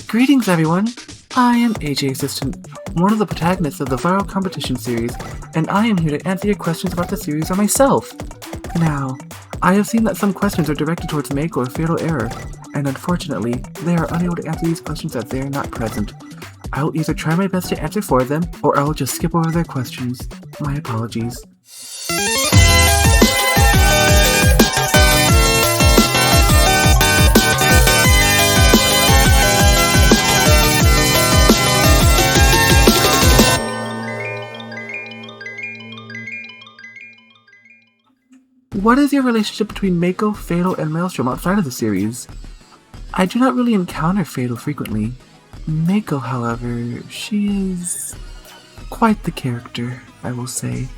Greetings everyone! I am AJ Assistant, one of the protagonists of the viral competition series, and I am here to answer your questions about the series or myself. Now, I have seen that some questions are directed towards Mako or Fatal Error, and unfortunately, they are unable to answer these questions as they are not present. I will either try my best to answer for them, or I will just skip over their questions. My apologies. What is your relationship between Mako, Fatal, and Maelstrom outside of the series? I do not really encounter Fatal frequently. Mako, however, she is quite the character, I will say.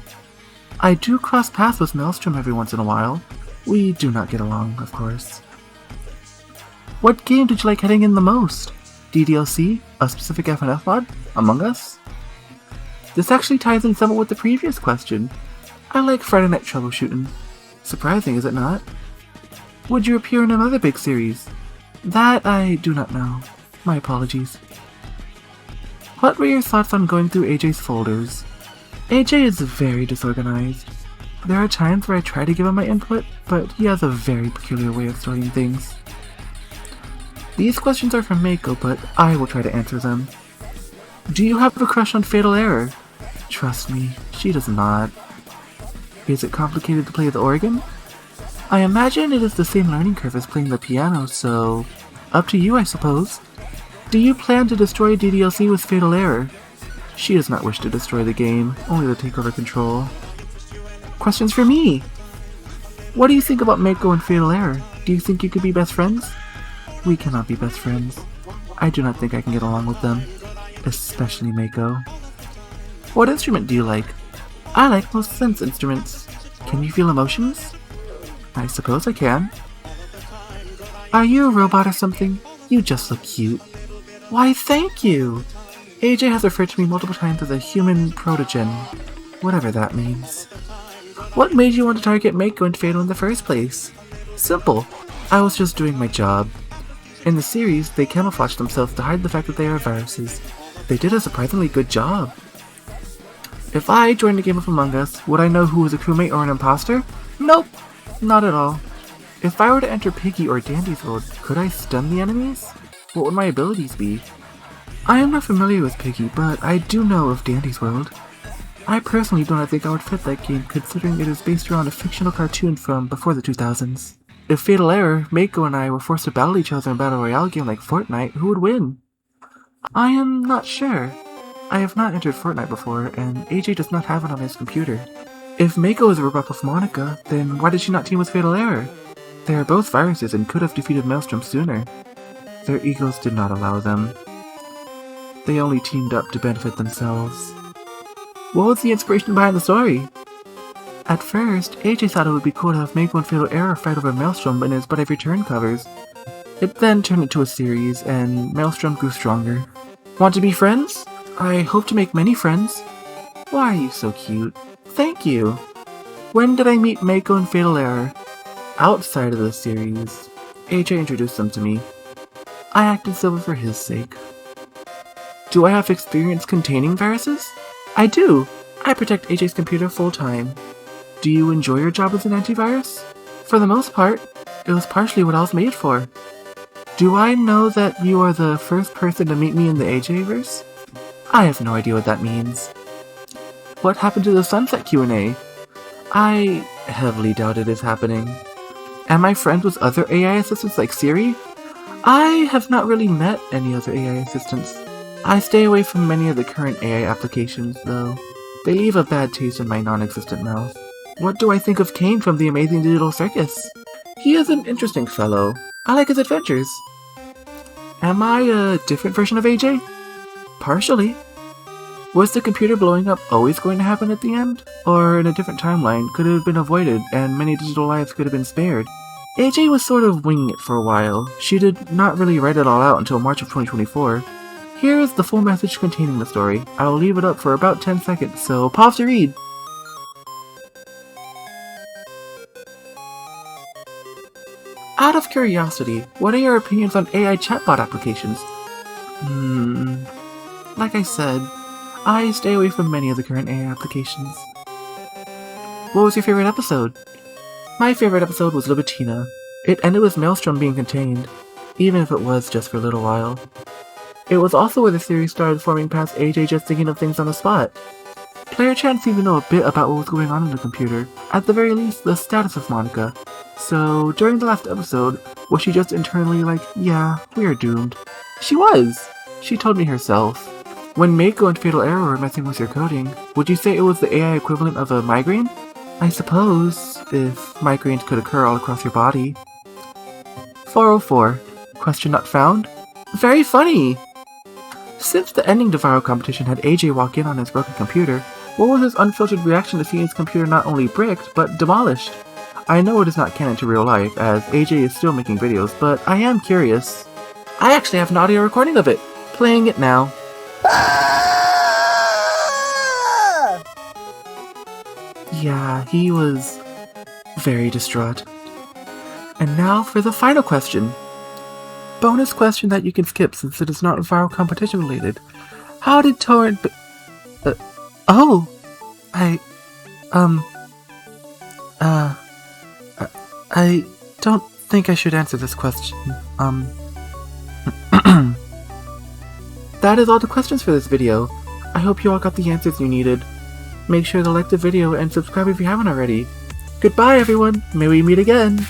I do cross paths with Maelstrom every once in a while. We do not get along, of course. What game did you like heading in the most? DDLC? A specific FNF mod? Among Us? This actually ties in somewhat with the previous question. I like Friday Night Troubleshooting. Surprising, is it not? Would you appear in another big series? That I do not know. My apologies. What were your thoughts on going through AJ's folders? AJ is very disorganized. There are times where I try to give him my input, but he has a very peculiar way of sorting things. These questions are from Mako, but I will try to answer them. Do you have a crush on Fatal Error? Trust me, she does not. Is it complicated to play the organ? I imagine it is the same learning curve as playing the piano, so up to you, I suppose. Do you plan to destroy DDLC with Fatal Error? She does not wish to destroy the game, only to take over control. Questions for me! What do you think about Mako and Fatal Error? Do you think you could be best friends? We cannot be best friends. I do not think I can get along with them, especially Mako. What instrument do you like? I like most sense instruments. Can you feel emotions? I suppose I can. Are you a robot or something? You just look cute. Why, thank you! AJ has referred to me multiple times as a human protogen, whatever that means. What made you want to target Mako and Fatal in the first place? Simple. I was just doing my job. In the series, they camouflage themselves to hide the fact that they are viruses. They did a surprisingly good job. If I joined a game of Among Us, would I know who was a crewmate or an imposter? Nope, not at all. If I were to enter Piggy or Dandy's world, could I stun the enemies? What would my abilities be? I am not familiar with Piggy, but I do know of Dandy's world. I personally do not think I would fit that game, considering it is based around a fictional cartoon from before the 2000s. If Fatal Error, Mako, and I were forced to battle each other in a battle royale game like Fortnite, who would win? I am not sure. I have not entered Fortnite before, and AJ does not have it on his computer. If Mako is a ripoff of Monica, then why did she not team with Fatal Error? They are both viruses and could have defeated Maelstrom sooner. Their egos did not allow them. They only teamed up to benefit themselves. What was the inspiration behind the story? At first, AJ thought it would be cool to have Mako and Fatal Error fight over Maelstrom in his But I've Returned covers. It then turned into a series, and Maelstrom grew stronger. Want to be friends? I hope to make many friends. Why are you so cute? Thank you! When did I meet Mako and Fatal Error? Outside of the series. AJ introduced them to me. I acted silver for his sake. Do I have experience containing viruses? I do! I protect AJ's computer full-time. Do you enjoy your job as an antivirus? For the most part, it was partially what I was made for. Do I know that you are the first person to meet me in the AJ-verse? I have no idea what that means. What happened to the Sunset Q&A? I heavily doubt it is happening. Am I friends with other AI assistants like Siri? I have not really met any other AI assistants. I stay away from many of the current AI applications, though. They leave a bad taste in my non-existent mouth. What do I think of Kane from The Amazing Digital Circus? He is an interesting fellow. I like his adventures. Am I a different version of AJ? Partially. Was the computer blowing up always going to happen at the end? Or in a different timeline, could it have been avoided and many digital lives could have been spared? AJ was sort of winging it for a while. She did not really write it all out until March of 2024. Here is the full message containing the story. I will leave it up for about 10 seconds, so pause to read. Out of curiosity, what are your opinions on AI chatbot applications? Like I said, I stay away from many of the current AI applications. What was your favorite episode? My favorite episode was Libitina. It ended with Maelstrom being contained, even if it was just for a little while. It was also where the series started forming past AJ just thinking of things on the spot. Player Chan seemed to know a bit about what was going on in the computer, at the very least the status of Monica. So during the last episode, was she just internally like, yeah, we are doomed? She was! She told me herself. When Mako and Fatal Error were messing with your coding, would you say it was the AI equivalent of a migraine? I suppose, if migraines could occur all across your body. 404. Question not found? Very funny! Since the ending to Viral Competition had AJ walk in on his broken computer, what was his unfiltered reaction to seeing his computer not only bricked, but demolished? I know it is not canon to real life, as AJ is still making videos, but I am curious. I actually have an audio recording of it. Playing it now. Yeah, he was very distraught. And now for the final question. Bonus question that you can skip since it is not Viral Competition related. How did Torrent I don't think I should answer this question. That is all the questions for this video. I hope you all got the answers you needed. Make sure to like the video and subscribe if you haven't already. Goodbye everyone, may we meet again!